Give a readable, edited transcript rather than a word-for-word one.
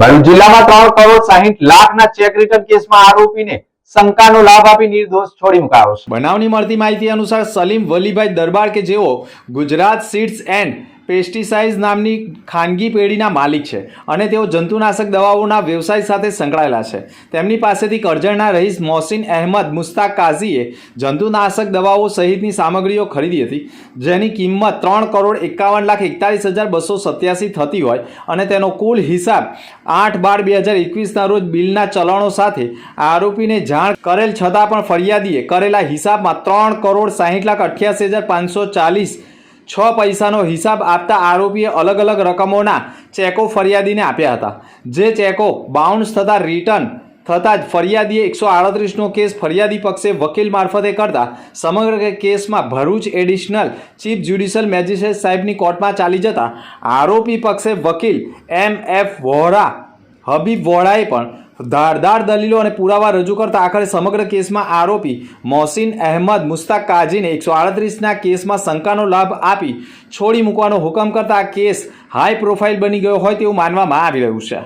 ભરૂચ જિલ્લામાં 3,60,00,000 cheque return કેસમાં આરોપીને શંકાનો લાભ આપી નિર્દોષ છોડી મુકાયો છે। બનાવની મળતી માહિતી અનુસાર સલીમ વલીભાઈ દરબાર કે જેઓ ગુજરાત સીડ્સ એન્ડ પેસ્ટિસાઇડ્સ નામની ખાનગી પેઢીના માલિક છે અને તેઓ જંતુનાશક દવાઓના વ્યવસાય સાથે સંકળાયેલા છે। તેમની પાસેથી કરજણના રહીશ મોહસિન અહેમદ મુસ્તાક કાઝીએ જંતુનાશક દવાઓ સહિતની સામગ્રીઓ ખરીદી હતી, જેની કિંમત 3,51,41,287 થતી હોય અને તેનો કુલ હિસાબ 8/12/2021ના રોજ બિલના ચલણો સાથે આરોપીને જાણ કરેલ છતાં પણ ફરિયાદીએ કરેલા હિસાબમાં 3,60,88,540 6 પૈસાનો હિસાબ આપતા આરોપીએ અલગ અલગ રકમોના ચેકો ફરિયાદીને આપ્યા હતા, જે ચેકો બાઉન્સ થતા રિટર્ન થતાં જ ફરિયાદીએ 138નો કેસ ફરિયાદી પક્ષે વકીલ મારફતે કરતા સમગ્ર કેસમાં Bharuch additional chief judicial magistrate સાહેબની કોર્ટમાં ચાલી જતા આરોપી પક્ષે વકીલ MF વોહરા હબીબ વોહરાએ પણ ધારદાર દલીલો અને પુરાવા રજૂ કરતા આખરે સમગ્ર કેસમાં આરોપી મોહસિન અહેમદ મુસ્તાક કાઝીને 138ના કેસમાં શંકાનો લાભ આપી છોડી મૂકવાનો હુકમ કરતા આ કેસ હાઈ પ્રોફાઇલ બની ગયો હોય તેવું માનવામાં આવી રહ્યું છે।